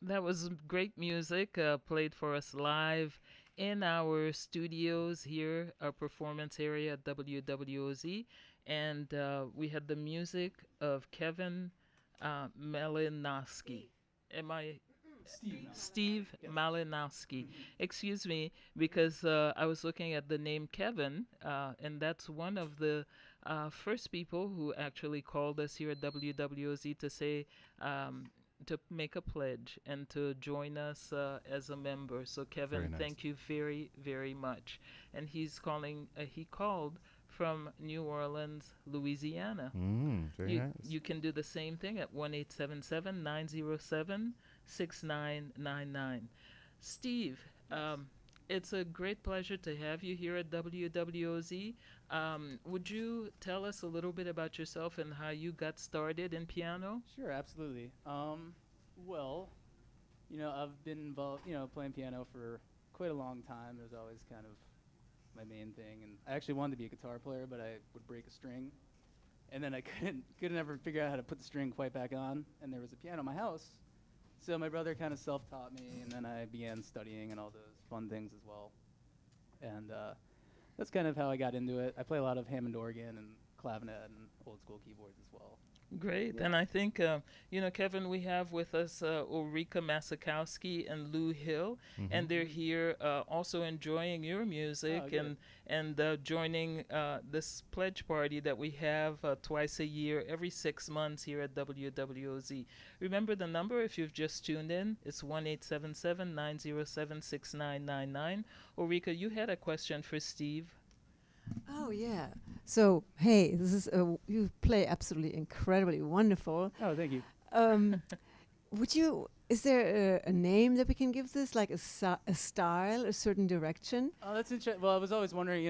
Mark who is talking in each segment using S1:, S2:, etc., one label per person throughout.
S1: That was great music played for us live in our studios here, our performance area at WWOZ. And we had the music of Kevin Malinowski. Am I Steve
S2: Yes.
S1: Malinowski? Excuse me, because I was looking at the name Kevin, and that's one of the first people who actually called us here at WWOZ to say, to make a pledge and to join us as a member. So,
S3: Very
S1: Kevin,
S3: nice.
S1: thank you very, very much. And he called from New Orleans, Louisiana.
S3: Very
S1: You,
S3: nice.
S1: you can do the same thing at 1-877-907-6999. Steve, it's a great pleasure to have you here at WWOZ. Would you tell us a little bit about yourself and how you got started in piano?
S2: Sure, absolutely. Well, I've been involved, playing piano for quite a long time. It was always kind of my main thing, and I actually wanted to be a guitar player, but I would break a string, and then I couldn't ever figure out how to put the string quite back on. And there was a piano in my house, so my brother kind of self-taught me, and then I began studying and all those fun things as well. And that's kind of how I got into it. I play a lot of Hammond organ and clavinet and old school keyboards as well.
S1: Great.
S2: Yeah.
S1: And I think, Kevin, we have with us Ulrika Masakowski and Lou Hill, and they're here also enjoying your music
S2: Oh, good.
S1: and joining this pledge party that we have twice a year, every 6 months here at WWOZ. Remember the number if you've just tuned in? It's 1-877-907-6999. Ulrika, you had a question for Steve.
S4: Oh yeah. So hey, this is you play absolutely incredibly wonderful.
S2: Oh, thank you.
S4: Um, would you? Is there a name that we can give this, like a style, a certain direction?
S2: Oh, that's interesting. Well, I was always wondering,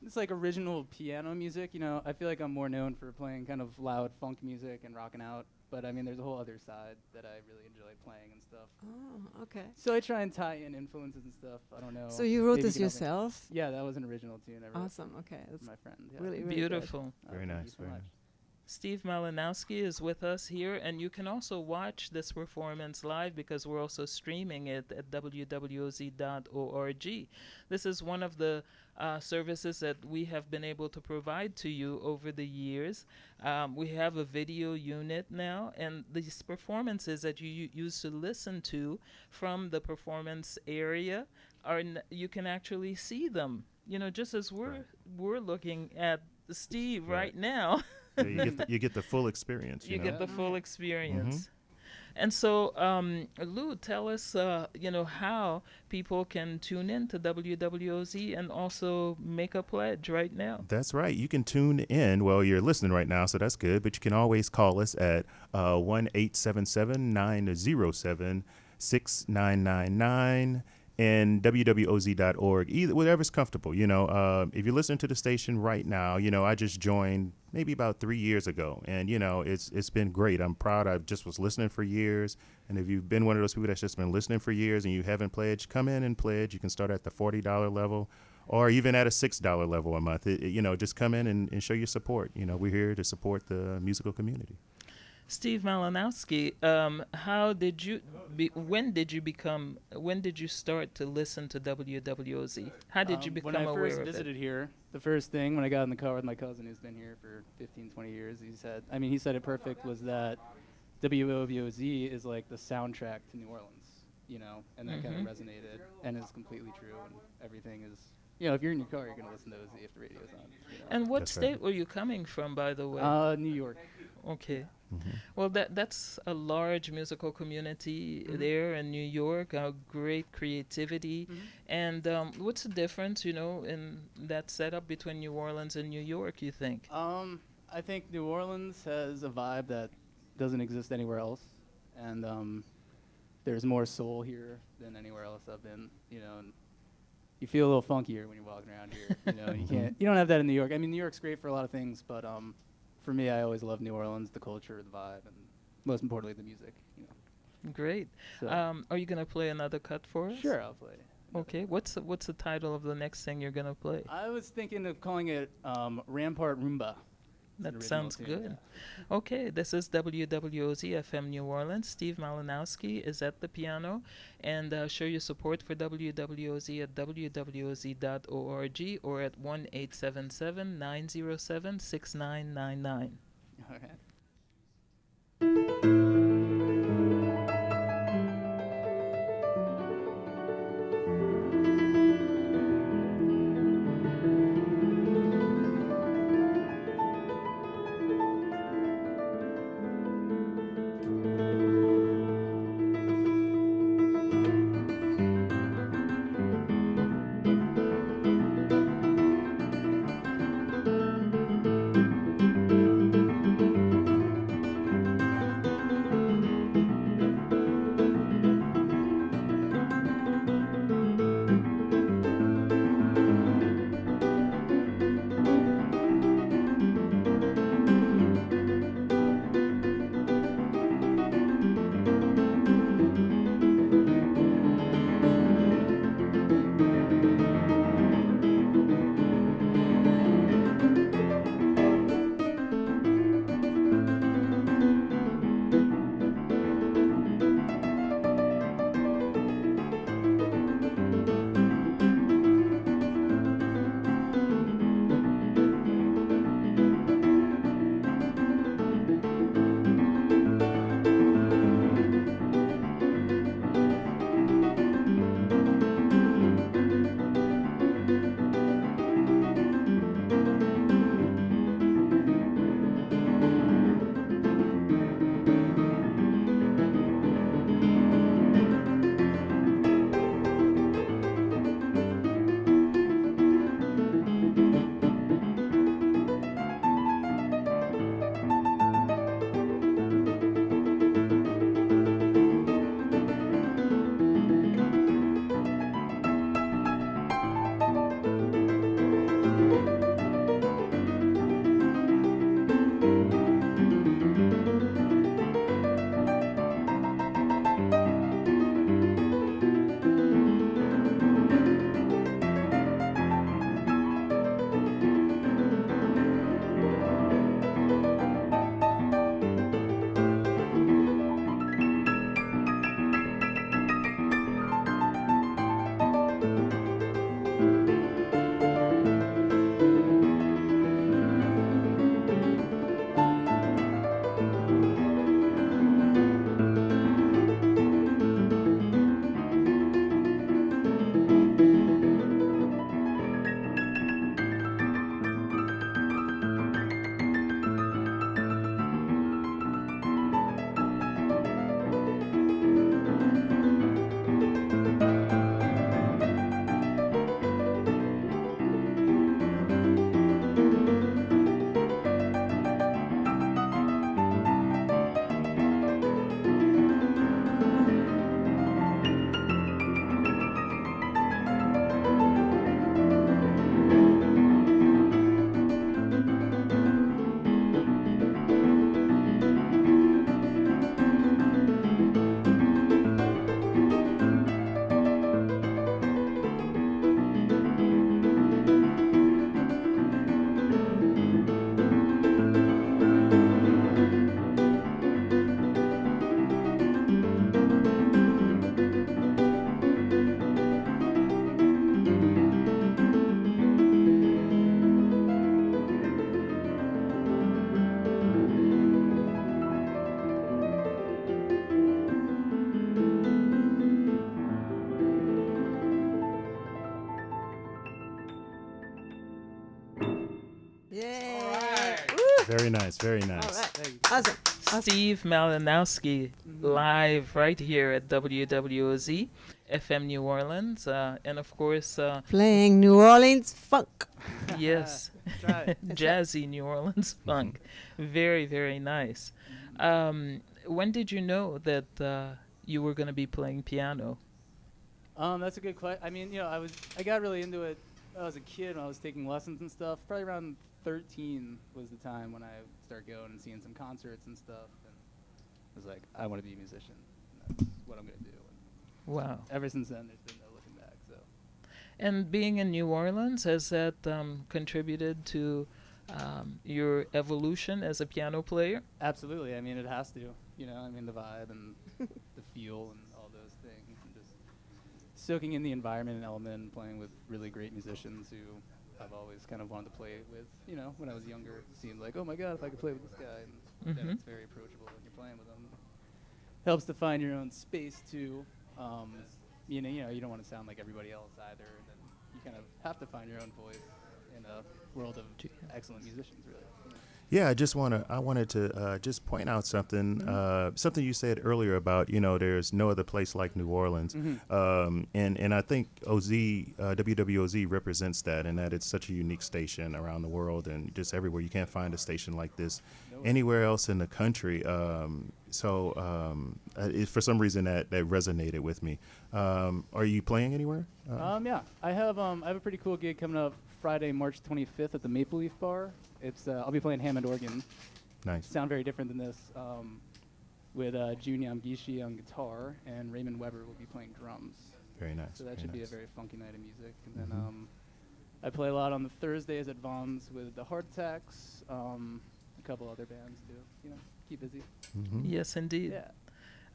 S2: it's like original piano music. I feel like I'm more known for playing kind of loud funk music and rocking out. But I mean, there's a whole other side that I really enjoy playing and stuff.
S4: Oh, okay.
S2: So I try and tie in influences and stuff. I don't know.
S4: So you wrote
S2: Maybe
S4: this
S2: you can help me.
S4: yourself?
S2: Yeah, that was an original tune I wrote
S4: Awesome. Okay,
S2: with
S4: that's
S2: my friend. Yeah.
S4: really good.
S1: Beautiful.
S3: Very
S2: Thank you
S3: nice,
S2: so
S3: very
S2: much.
S3: nice.
S1: Steve Malinowski is with us here, and you can also watch this performance live because we're also streaming it at www.oz.org. This is one of the services that we have been able to provide to you over the years. We have a video unit now, and these performances that you used to listen to from the performance area you can actually see them. Just as
S3: Right.
S1: we're looking at Steve
S3: Right.
S1: right now.
S3: Yeah, you get the full experience.
S1: You
S3: know?
S1: get the
S2: Yeah.
S1: full experience. And so, Lou, tell us, how people can tune in to WWOZ and also make a pledge right now.
S3: That's right. You can tune in. Well, you're listening right now, so that's good. But you can always call us at 1-877-907-6999 and wwoz.org. Either whatever's comfortable. If you're listening to the station right now, I just joined maybe about 3 years ago, and it's been great. I'm proud. I just was listening for years, and if you've been one of those people that's just been listening for years and you haven't pledged, come in and pledge. You can start at the $40 level, or even at a $6 level a month. Just come in and show your support. We're here to support the musical community.
S1: Steve Malinowski, when did you start to listen to WWOZ? How did you become
S2: When I
S1: aware
S2: first
S1: of
S2: visited
S1: it?
S2: here, the first thing when I got in the car with my cousin who's been here for 15, 20 years, he said it perfect, was that WOBOZ is like the soundtrack to New Orleans, and that kind of resonated and is completely true, and everything is, if you're in your car, you're going to listen to OZ if the radio's on.
S1: And what
S3: That's
S1: state
S3: right.
S1: were you coming from, by the way?
S2: New York.
S1: Okay. Well, that's a large musical community there in New York, great creativity. And what's the difference, in that setup between New Orleans and New York, you think?
S2: I think New Orleans has a vibe that doesn't exist anywhere else, and there's more soul here than anywhere else I've been, and you feel a little funkier when you're walking around here, you don't have that in New York. I mean, New York's great for a lot of things, but for me, I always love New Orleans, the culture, the vibe, and most importantly, the music,
S1: Great.
S2: So
S1: Are you going to play another cut for us?
S2: sure, I'll play.
S1: Okay. What's the title of the next thing you're going to play?
S2: I was thinking of calling it Rampart Roomba. an
S1: That
S2: original
S1: sounds
S2: tune,
S1: good.
S2: yeah.
S1: Okay, this is WWOZ FM New Orleans. Steve Malinowski is at the piano. And show your support for WWOZ at wwoz.org or at 1-877-907-6999.
S2: All right.
S4: Yay!
S3: Very nice, very
S4: All
S3: nice.
S4: right.
S2: Thank you.
S4: Awesome. Awesome.
S1: Steve Malinowski
S2: Mhm.
S1: live right here at WWOZ FM New Orleans. And of course,
S4: Playing New Orleans funk.
S1: yes,
S2: Try it.
S1: jazzy New Orleans funk. Very, very nice. When did you know that you were going to be playing piano?
S2: That's a good question. I mean, I got really into it when I was a kid when I was taking lessons and stuff. Probably around 13 was the time when I started going and seeing some concerts and stuff. And I was like, I want to be a musician. And that's what I'm going to do. And
S1: Wow.
S2: ever since then, there's been no looking back. So
S1: And being in New Orleans, has that contributed to your evolution as a piano player?
S2: Absolutely. I mean, it has to. You know, I mean, the vibe and the feel and all those things, and just soaking in the environment and element, and playing with really great musicians who I've always kind of wanted to play with. You know, when I was younger, it seemed like, oh my God, if I could play with this guy, and then it's very approachable when you're playing with them. Helps to find your own space too. You know, you don't want to sound like everybody else either. And then you kind of have to find your own voice in a world of excellent musicians, really. You know.
S3: Yeah, I wanted to just point out something, something you said earlier about, you know, there's no other place like New Orleans. And I think WWOZ represents that, and that it's such a unique station around the world and just everywhere. You can't find a station like this anywhere else in the country. For some reason that resonated with me. Are you playing anywhere?
S2: Yeah, I have a pretty cool gig coming up Friday, March 25th at the Maple Leaf Bar. It's I'll be playing Hammond organ.
S3: Nice.
S2: Sound very different than this. With Jun Yamgishi on guitar, and Raymond Weber will be playing drums.
S3: Very nice.
S2: So that
S3: very
S2: should be a
S3: nice.
S2: very funky night of music. And then I play a lot on the Thursdays at Vaughn's with the Heart Attacks, a couple other bands too. You know, keep busy.
S1: Yes, indeed.
S2: Yeah.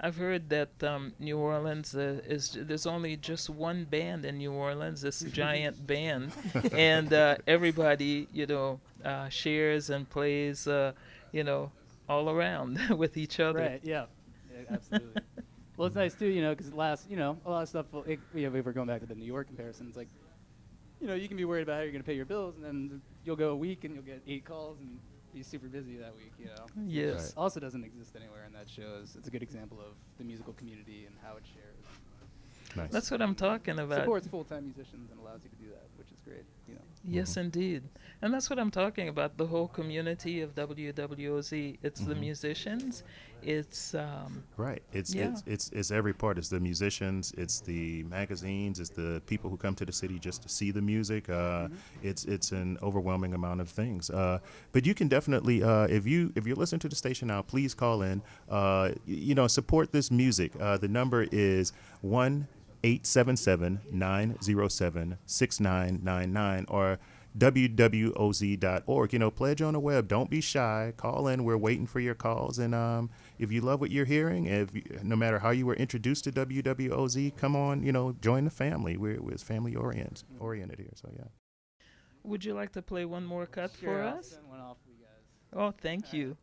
S1: I've heard that New Orleans there's only just one band in New Orleans, this giant band, and everybody, you know, shares and plays, you know, all around with each other.
S2: Right. Yeah. Absolutely. Well, it's nice too, you know, because you know, a lot of stuff. If we're going back to the New York comparison, it's like, you know, you can be worried about how you're going to pay your bills, and then you'll go a week and you'll get 8 calls and be super busy that week, you know.
S1: Yes.
S3: Right.
S2: Also doesn't exist anywhere, and that shows it's a good example of the musical community and how it shares.
S3: Nice.
S1: That's what I'm talking about.
S2: Supports full-time musicians and allows you to do that, which is great, you know.
S1: Yes, indeed. And that's what I'm talking about, the whole community of WWOZ. It's the musicians. It's
S3: Right.
S1: Yeah.
S3: It's every part. It's the musicians. It's the magazines. It's the people who come to the city just to see the music. It's an overwhelming amount of things. But you can definitely, if you're listening to the station now, please call in. You know, support this music. The number is 1-877-907-6999 or wwoz.org. You know, pledge on the web. Don't be shy. Call in. We're waiting for your calls. And if you love what you're hearing, no matter how you were introduced to WWOZ, come on, you know, join the family. We're family oriented here. So, yeah.
S1: Would you like to play one more cut
S2: Sure,
S1: for
S2: I'll
S1: us?
S2: send one off for you guys.
S1: Oh, thank you.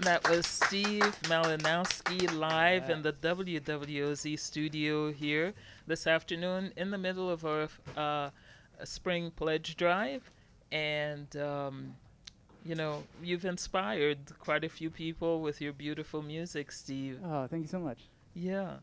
S1: That was Steve Malinowski live in the WWOZ studio here this afternoon in the middle of our spring pledge drive. And, you know, you've inspired quite a few people with your beautiful music, Steve.
S2: Oh, thank you so much.
S1: Yeah.